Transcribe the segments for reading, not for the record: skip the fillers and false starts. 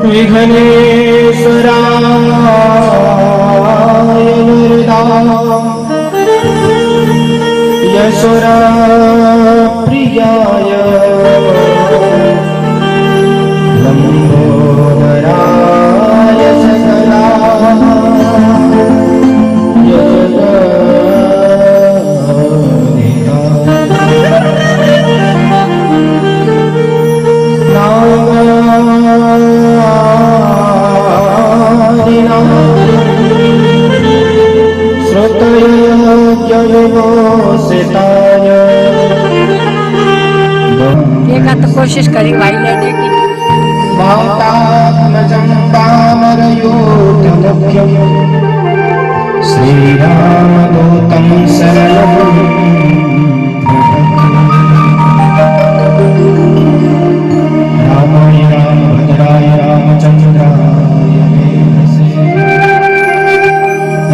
विघ्नेश्वराय यशोरप्रियाय लंबोदराय देखा तो कोशिश करी भाई लेने की। मातात्मजं वानरयूथमुख्यं श्रीरामदूतं शरणं रामाय रामभद्राय रामचन्द्राय वेधसे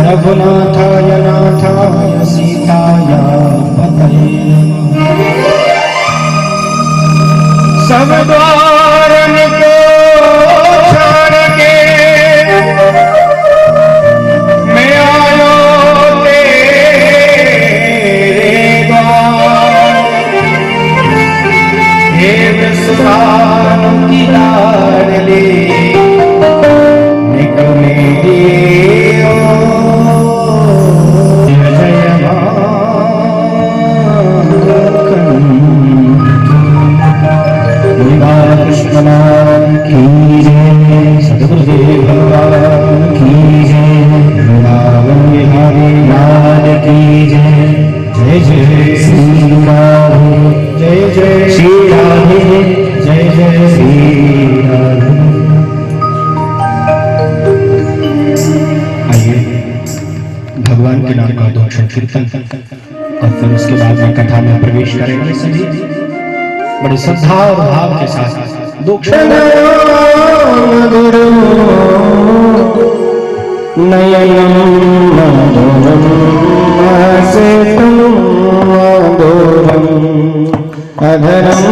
रघुनाथाय नाथाय सीताय पतये नमः। सब द्वार को छोड़ के मैं आयो तेरे द्वार, हे विश्वान की लाडली निक मेरी कृष्णनाम की जय, सद्गुरुदेव भगवान की जय, वृंदावन बिहारी लाल की जय। जय जय श्री राधे, जय जय श्री राधे, जय जय श्री राधे। आइए भगवान के नाम का दो क्षण कीर्तन और फिर उसके बाद में कथा में प्रवेश करेंगे सभी बड़े श्रद्धा और भाव के साथ। दो क्षण नयनम मधुरम आसेतम मधुरम अधरम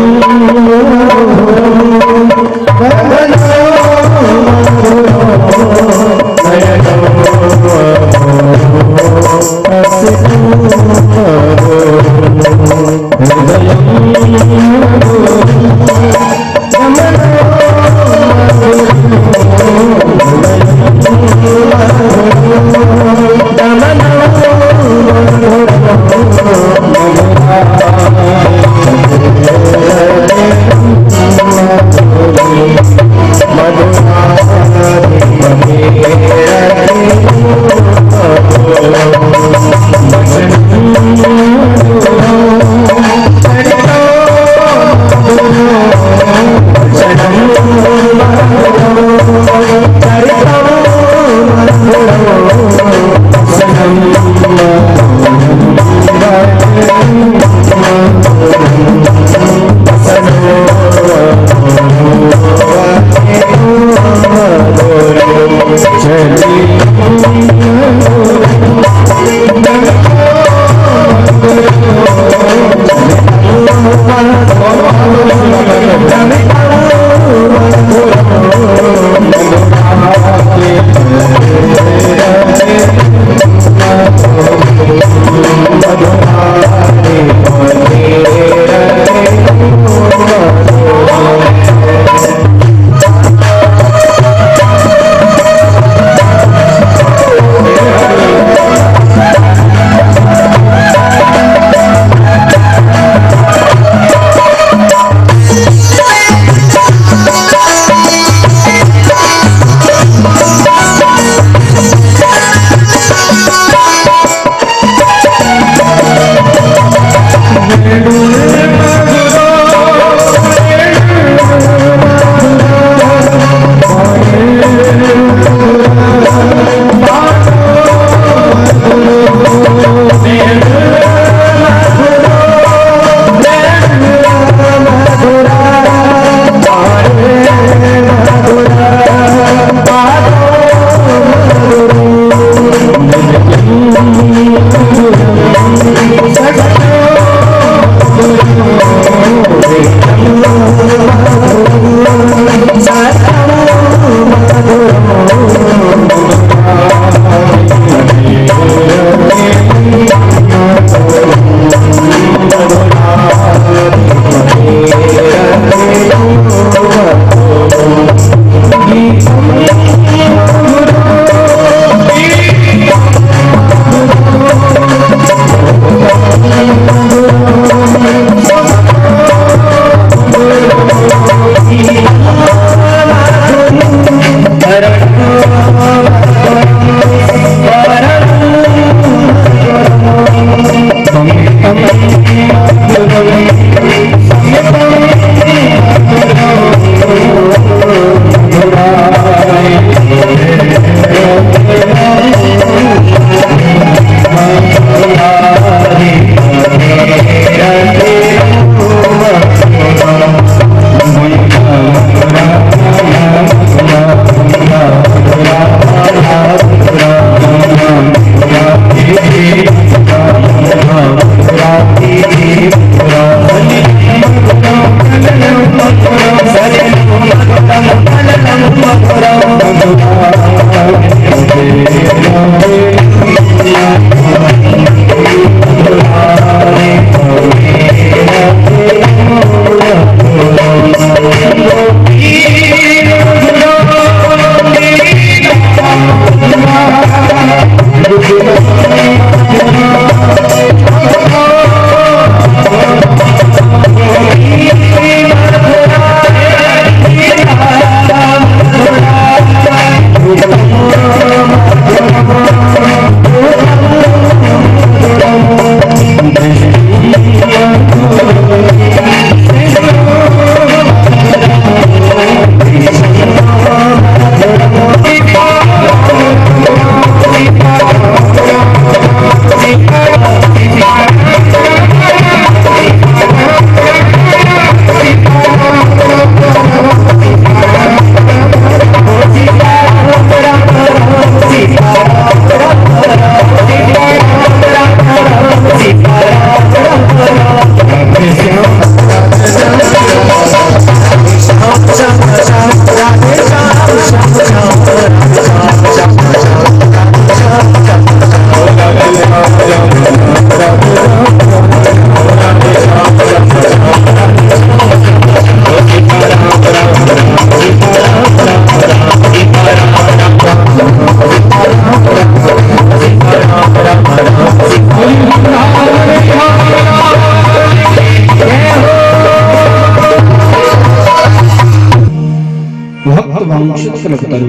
तप्त वांछित कल्पतरु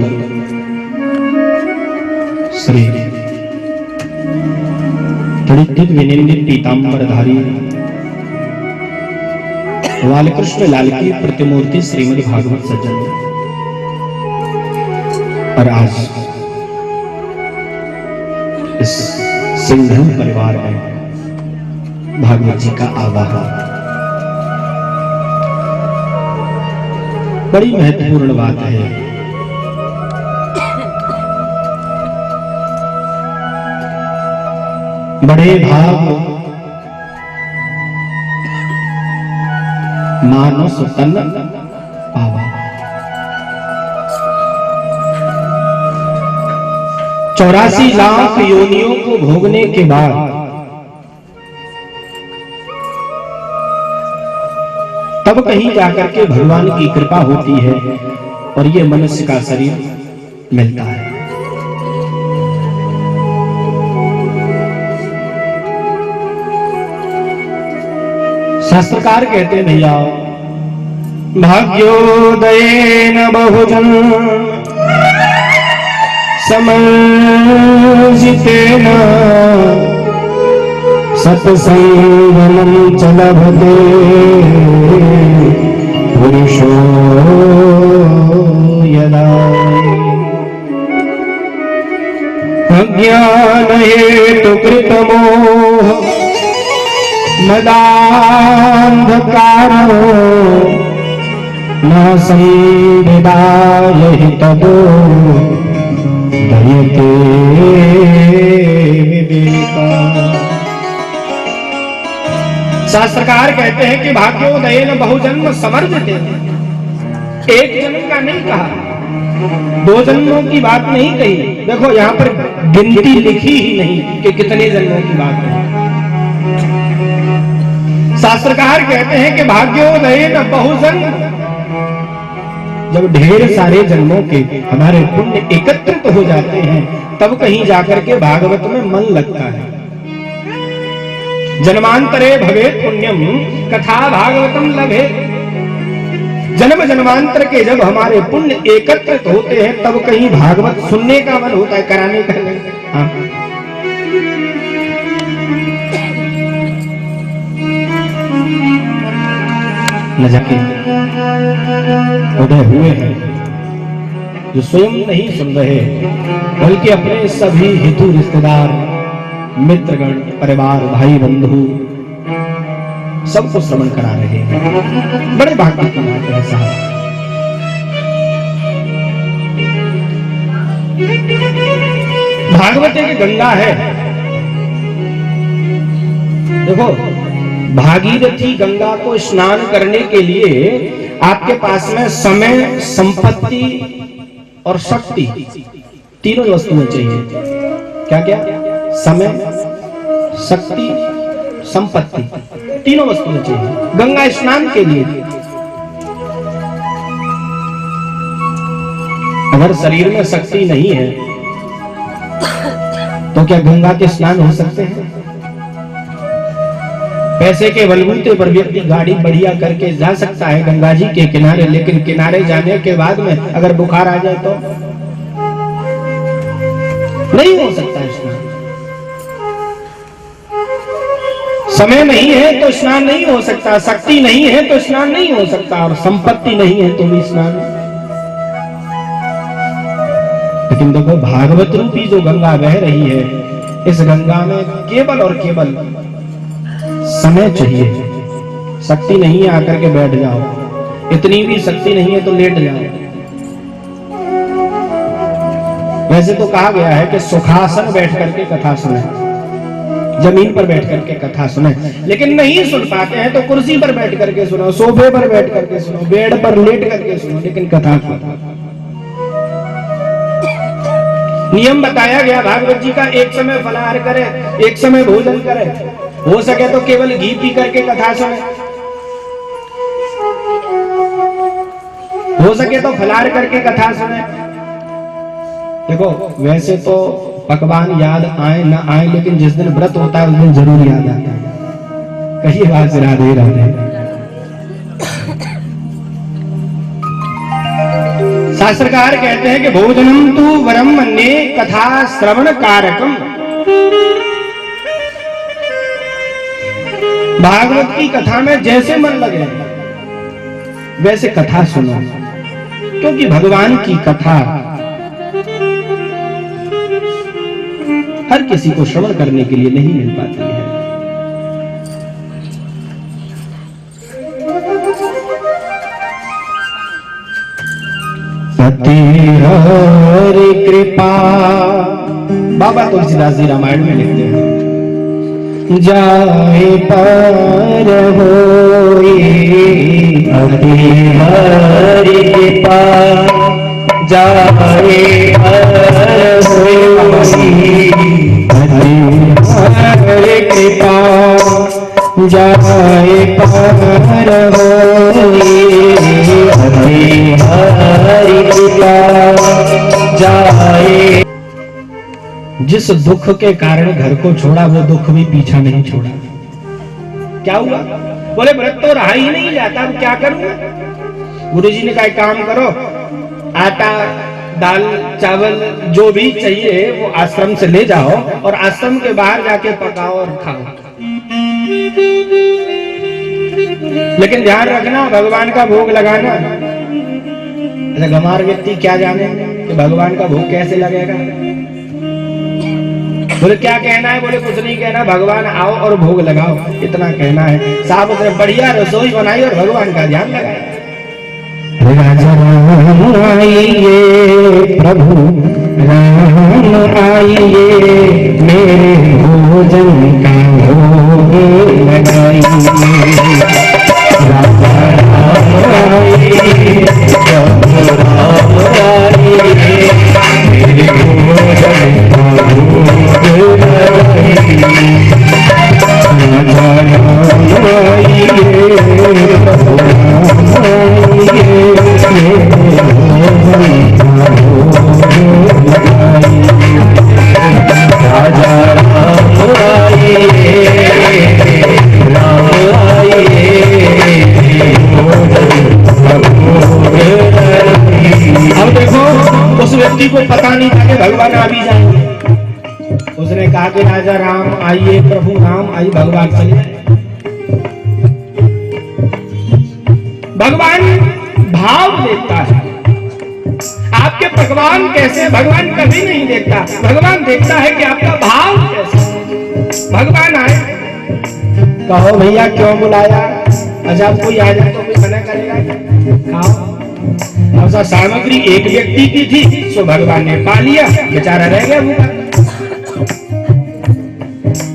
श्री तड़ित विनिंदित पीतांबरधारी बालकृष्ण लाल की प्रतिमूर्ति श्रीमद् भागवत सज्जन। और आज इस सिंघल परिवार में भागवत जी का आवाहन बड़ी महत्वपूर्ण बात है। बड़े भाग मानस तन पावा। 84 लाख योनियों को भोगने के बाद तब कहीं जाकर के भगवान की कृपा होती है और ये मनुष्य का शरीर मिलता है। शास्त्रकार कहते हैं भैया, भाग्योदयेन बहुजन समर्जितेन सत्संगमं च लभते पुरुषो यदा। अज्ञानहेतुकृतमोह मदान्धकारो न संविदाय हि तदो दयते विवेका। शास्त्रकार कहते हैं कि भाग्योदयेन बहुजन्म समर्जिते। एक जन्म का नहीं कहा, 2 जन्मों की बात नहीं कही। देखो यहां पर गिनती लिखी ही नहीं कि कितने जन्मों की बात है। शास्त्रकार कहते हैं कि भाग्योदयेन बहुजन्म, जब ढेर सारे जन्मों के हमारे पुण्य एकत्रित हो जाते हैं तब कहीं जाकर के भागवत में मन लगता है। जन्मांतरे भवेत् पुण्यम कथा भागवतम लभे। जन्म जन्मांतर के जब हमारे पुण्य एकत्रित होते हैं तब कहीं भागवत सुनने का मन होता है, कराने का नहीं। हाँ। न जाके उदय हुए हैं जो स्वयं नहीं सुन रहे बल्कि अपने सभी हितु रिश्तेदार मित्रगण परिवार भाई बंधु सबको श्रवण करा रहे हैं। बड़े भाग्य की बात है साहब। भागवत एक गंगा है। देखो भागीरथी गंगा को स्नान करने के लिए आपके पास में समय संपत्ति और शक्ति तीनों वस्तुएं चाहिए। क्या क्या? समय शक्ति संपत्ति तीनों वस्तुएं चाहिए गंगा स्नान के लिए। अगर शरीर में शक्ति नहीं है तो क्या गंगा के स्नान हो सकते हैं? पैसे के बलबूते पर व्यक्ति गाड़ी बढ़िया करके जा सकता है गंगा जी के किनारे, लेकिन किनारे जाने के बाद में अगर बुखार आ जाए तो नहीं हो सकता स्नान। समय नहीं है तो स्नान नहीं हो सकता, शक्ति नहीं है तो स्नान नहीं हो सकता, और संपत्ति नहीं है तो भी स्नान। लेकिन देखो भागवत रूपी जो गंगा बह रही है, इस गंगा में केवल और केवल समय चाहिए। शक्ति नहीं है आकर के बैठ जाओ, इतनी भी शक्ति नहीं है तो लेट जाओ। वैसे तो कहा गया है कि सुखासन बैठ करके कथा सुने, जमीन पर बैठ करके कथा सुने, लेकिन नहीं सुन पाते हैं तो कुर्सी पर बैठ करके सुनो, सोफे पर बैठ करके सुनो, बेड पर लेट करके सुनो, लेकिन कथा सुनो। नियम बताया गया भागवत जी का, एक समय फलाहार करे, एक समय भोजन करे, हो सके तो केवल घी पी करके कथा सुने, हो सके तो फलाहार करके कथा सुने। देखो वैसे तो पकवान याद आए ना आए, लेकिन जिस दिन व्रत होता है उस दिन जरूर याद आता है। कहिए बात राधे राधे। शास्त्रकार कहते हैं कि भोजनम तु वरम मन्ये कथा श्रवण कारकम। भागवत की कथा में जैसे मन लगे वैसे कथा सुनो, क्योंकि भगवान की कथा हर किसी को श्रवण करने के लिए नहीं मिल पाती है। सती हरि कृपा, बाबा तुलसीदास जी रामायण में लिखते हैं, जाए पर होई अति हरि कृपा, जाए पर होई अति हरि कृपा, जाए पर होई अति हरि कृपा, जाए। जिस दुख के कारण घर को छोड़ा वो दुख भी पीछा नहीं छोड़ा। क्या हुआ? बोले व्रत तो रहा ही नहीं जाता, अब क्या करूं? गुरुजी ने कहा काम करो, आटा दाल चावल जो भी चाहिए वो आश्रम से ले जाओ और आश्रम के बाहर जाके पकाओ और खाओ। लेकिन ध्यान रखना, भगवान का भोग लगाना। गंवार व्यक्ति क्या जाने कि भगवान का भोग कैसे लगेगा। बोले क्या कहना है? बोले कुछ नहीं कहना, भगवान आओ और भोग लगाओ, इतना कहना है। साहब उसने बढ़िया रसोई बनाई और भगवान का ध्यान लगाया। राजा राम आइए, प्रभु राम आइए, मेरे भोजन का भोग लगाइए। राजा राम आइए, प्रभु राम आइए, मेरे भोजन का भोग लगाइए। राजा राम आइए, प्रभु राम आइए, राजा राम आइए, राम आइए। अब देखो उस व्यक्ति को पता नहीं था कि भगवान आ भी जाएंगे। उसने कहा कि राजा राम आइए, प्रभु राम आइए, भगवान चले आए। भगवान भाव देखता है, आपके पकवान कैसे भगवान कभी नहीं देखता। भगवान देखता है कि आपका भाव कैसे। भगवान आए, कहो भैया क्यों बुलाया? अच्छा कोई आ जाए तो कोई मना करेगा? खाओ। ऐसा सामग्री एक व्यक्ति की थी, सो भगवान ने पा लिया, बेचारा रह गया भूखा।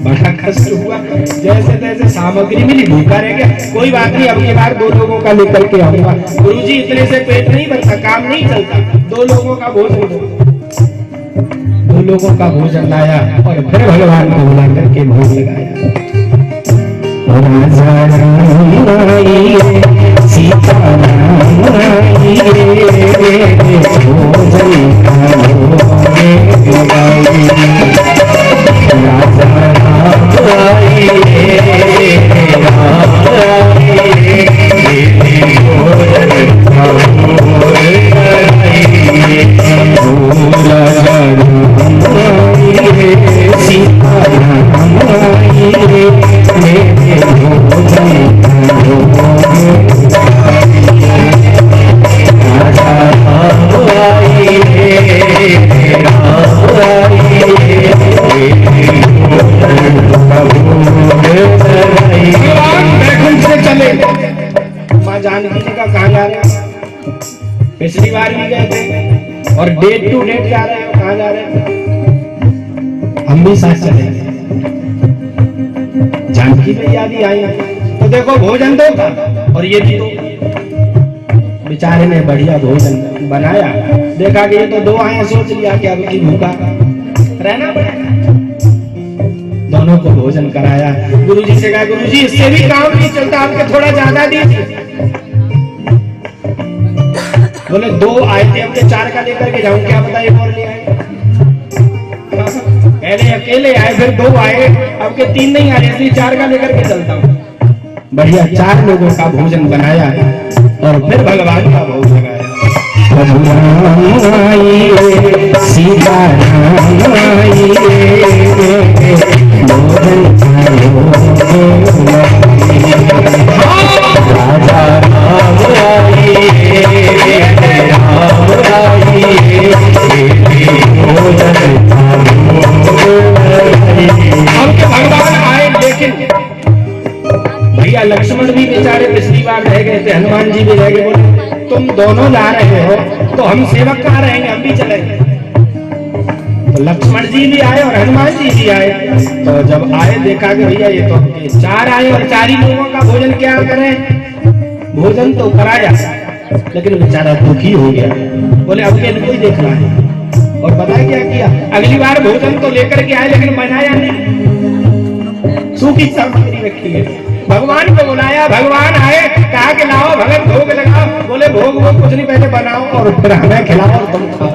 बड़ा कष्ट हुआ, जैसे तैसे सामग्री मिली, भूखा रह गया। कोई बात नहीं, अब की बार 2 लोगों का लेकर के आऊंगा। गुरुजी इतने से पेट नहीं भरता, काम नहीं चलता, 2 लोगों का भोजन दो। 2 लोगों का भोजन लाया और फिर भगवान को बुला करके भोग लगाया। राजा राम आइए, सीता राम आइए, भोजन का भोग लगाइए। राजा राम आइए, राम आइए, भोजन का भोग लगाइए। राजा राम आइए, सीता राम आइए, मेरे भोजन का भोग लगाइए। राजा राम आइए, राम आइए, बैकुंठ से चले। माँ जानकी जी का कहाँ जा रहे हैं? पिछली बार भी गए थे और डेट टू डेट जा रहे हो, कहाँ जा रहे हैं? हम भी साथ चलेंगे। जानकी मैया भी आई तो देखो भोजन दो का, और ये भी दो। बेचारे ने बढ़िया भोजन बनाया, देखा कि ये तो 2 आए, सोच लिया कि अब की भूखा रहना पड़ेगा। दोनों को भोजन कराया। गुरुजी से कहा गुरुजी इससे भी काम नहीं चलता, आपके थोड़ा ज्यादा दीजिए। बोले 2 आए थे, अब 4 का लेकर के जाऊं, क्या पता एक और ले आए। पहले अकेले आए, फिर 2 आए, अब के 3 नहीं आए, इसलिए 4 का लेकर के चलता हूँ। बढ़िया 4 लोगों का भोजन बनाया और फिर भगवान का भोग लगाया। रघुराम आइए, सीता राम आइए, मोहन राजा राम आइए, राम आइए, अब तो भगवान आए, लेकिन भैया लक्ष्मण भी बेचारे पिछली बार रह गए थे, हनुमान जी भी रह गए। बोले तुम दोनों जा रहे हो तो हम सेवक कहाँ रहेंगे, हम भी चलेंगे। तो लक्ष्मण जी भी आए और हनुमान जी भी आए। तो जब आए देखा कि भैया ये तो चार आए और चार ही लोगों का भोजन क्या करें। भोजन तो कराया, लेकिन बेचारा दुखी हो गया। बोले अब के इनको ही देखना है। और बताए क्या किया, अगली बार भोजन तो लेकर के आए लेकिन बनाया नहीं, सूखी सामग्री रखी है। भगवान को बुलाया, भगवान आए, कहा कि लाओ भगत भोग लगाओ। बोले भोग वो कुछ नहीं, पहले बनाओ और फिर हमें खिलाओ और तुम खाओ।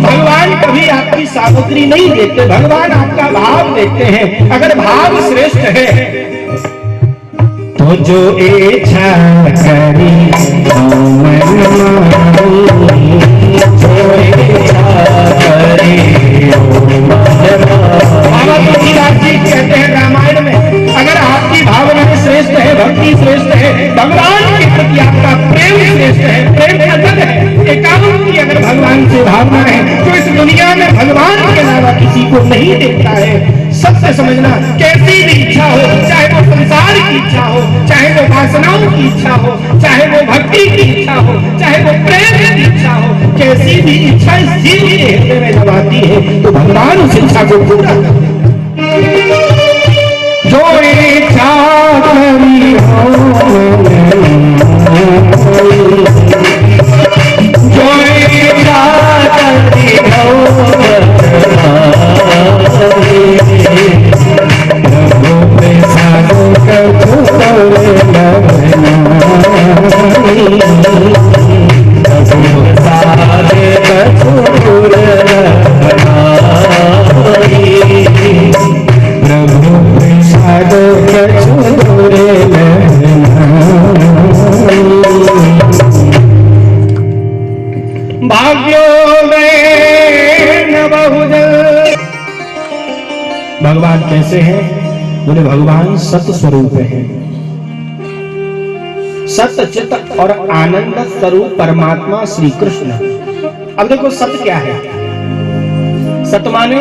भगवान कभी आपकी सामग्री नहीं देखते, भगवान आपका भाव देखते हैं। अगर भाव श्रेष्ठ है तो जो इच्छा करी बाबा तुलसीदास जी कहते हैं रामायण में, अगर आपकी भावना श्रेष्ठ है, भक्ति श्रेष्ठ है, भगवान के प्रति आपका प्रेम श्रेष्ठ है, प्रेम अटल है, एकांत की अगर भगवान से भावना है तो इस दुनिया में भगवान के अलावा किसी को नहीं देखता है। सबसे समझना, कैसी भी इच्छा हो, चाहे वो संसार की इच्छा हो, चाहे वो वासनाओं की इच्छा हो, चाहे वो भक्ति की इच्छा हो, चाहे वो प्रेम की इच्छा हो, कैसी भी इच्छा इस जीव के हृदय में जब आती है तो भगवान उस इच्छा को पूरा करते हैं। जो इच्छा करी हो, जो इच्छा करी हो, भगवान कैसे हैं? बोले भगवान सत्य स्वरूप है, सत्य चित्त और आनंद स्वरूप परमात्मा श्री कृष्ण। अब देखो सत्य क्या है? सत्य माने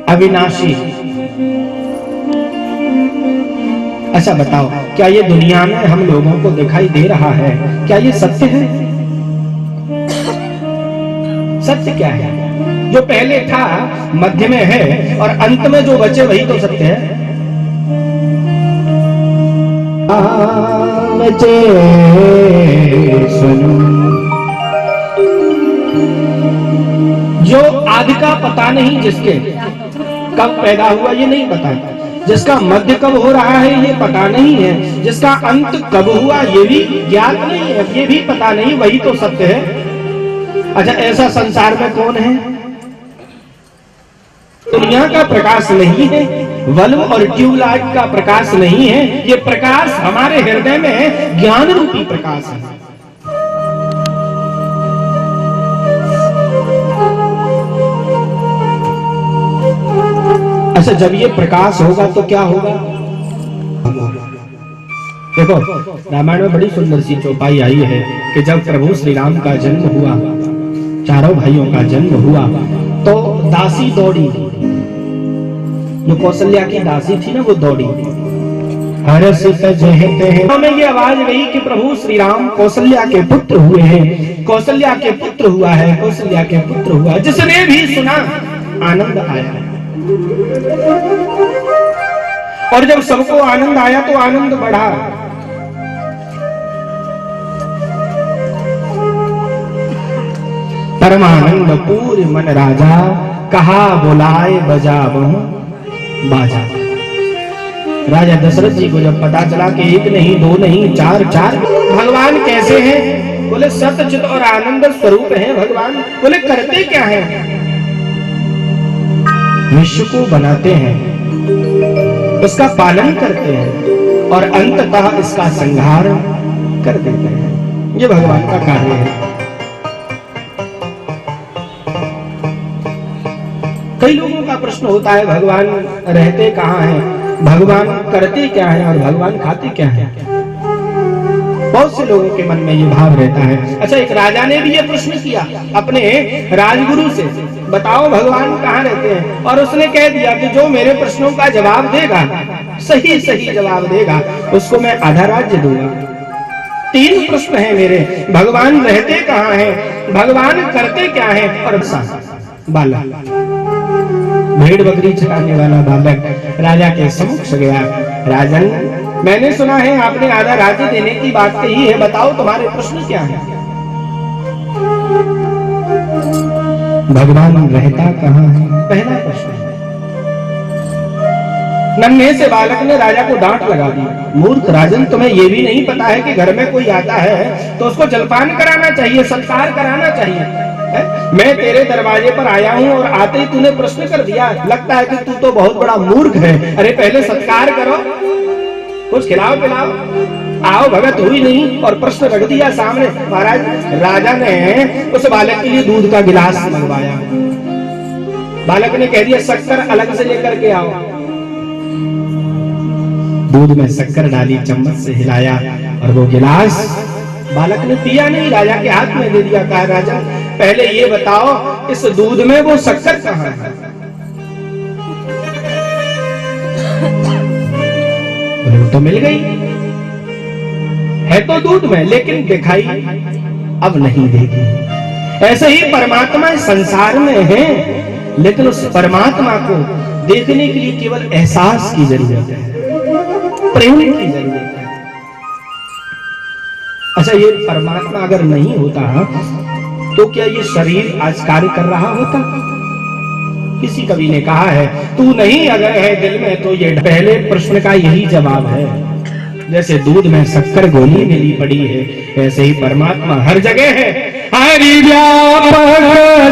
अविनाशी। अच्छा बताओ, क्या ये दुनिया में हम लोगों को दिखाई दे रहा है? क्या ये सत्य है? सत्य क्या है? जो पहले था, मध्य में है और अंत में जो बचे वही तो सत्य है। बचे सुनो, जो आदि का पता नहीं, जिसके कब पैदा हुआ ये नहीं पता, जिसका मध्य कब हो रहा है ये पता नहीं है, जिसका अंत कब हुआ ये भी ज्ञात नहीं है, ये भी पता नहीं, वही तो सत्य है। अच्छा, ऐसा संसार में कौन है? दुनिया का प्रकाश नहीं है, बल्ब और ट्यूबलाइट का प्रकाश नहीं है, ये प्रकाश हमारे हृदय में ज्ञान रूपी प्रकाश है। अच्छा, जब ये प्रकाश होगा तो क्या होगा? देखो रामायण में बड़ी सुंदर सी चौपाई आई है कि जब प्रभु श्री राम का जन्म हुआ, चारों भाइयों का जन्म हुआ, तो दासी दौड़ी, जो कौशल्या की दासी थी ना, वो दौड़ी। हमें ये आवाज गई कि प्रभु श्री राम कौशल्या के पुत्र हुए हैं, कौशल्या के पुत्र हुआ है, कौशल्या के पुत्र हुआ है। जिसने भी सुना आनंद आया, और जब सबको आनंद आया तो आनंद बढ़ा। परमानंद पूर मन राजा, कहा बुलाए बजावहु बाजा। राजा दशरथ जी को जब पता चला कि एक नहीं दो नहीं चार भगवान कैसे हैं? बोले सत्य चित और आनंद स्वरूप हैं भगवान। बोले करते क्या हैं? विश्व को बनाते हैं, उसका पालन करते हैं और अंततः इसका संहार कर देते हैं। ये भगवान का कार्य है। कई लोगों का प्रश्न होता है भगवान रहते कहाँ हैं, भगवान करते क्या है और भगवान खाते क्या है। बहुत से लोगों के मन में ये भाव रहता है। अच्छा, एक राजा ने भी ये प्रश्न किया अपने राजगुरु से, बताओ भगवान कहाँ रहते हैं? और उसने कह दिया कि जो मेरे प्रश्नों का जवाब देगा, सही सही जवाब देगा, उसको मैं आधा राज्य दूंगा। 3 प्रश्न हैं मेरे, भगवान रहते कहाँ हैं, भगवान करते क्या है और बालक, भेड़ बकरी चराने वाला बालक राजा के समक्ष गया। राजन, मैंने सुना है आपने आधा राज्य देने की बात कही है, बताओ तुम्हारे प्रश्न क्या है? भगवान रहता कहाँ है, पहला प्रश्न। नन्हे से बालक ने राजा को डांट लगा दी, मूर्ख राजन, तुम्हें यह भी नहीं पता है कि घर में कोई आता है तो उसको जलपान कराना चाहिए, सत्कार कराना चाहिए। मैं तेरे दरवाजे पर आया हूँ और आते ही तूने प्रश्न कर दिया, लगता है कि तू तो बहुत बड़ा मूर्ख है। अरे पहले सत्कार करो, कुछ खिलाओ पिलाओ, आओ भगत हुई नहीं और प्रश्न रख दिया सामने। महाराज, राजा ने उस बालक के लिए दूध का गिलास मंगवाया। बालक ने कह दिया शक्कर अलग से लेकर के आओ। दूध में शक्कर डाली, चम्मच से हिलाया और वो गिलास बालक ने पिया नहीं, राजा के हाथ में दे दिया। कहा, राजा पहले ये बताओ इस दूध में वो शक्कर कहाँ है? तो मिल गई है तो दूध में, लेकिन दिखाई अब नहीं देगी। ऐसे ही परमात्मा संसार में है, लेकिन उस परमात्मा को देखने के लिए केवल एहसास की जरूरत है, प्रेम की जरूरत है। अच्छा, ये परमात्मा अगर नहीं होता तो क्या ये शरीर आज कार्य कर रहा होता? किसी कवि ने कहा है, तू नहीं अगर है दिल में तो ये, पहले प्रश्न का यही जवाब है। जैसे दूध में शक्कर गोली मिली पड़ी है, ऐसे ही परमात्मा हर जगह है। हरि व्यापक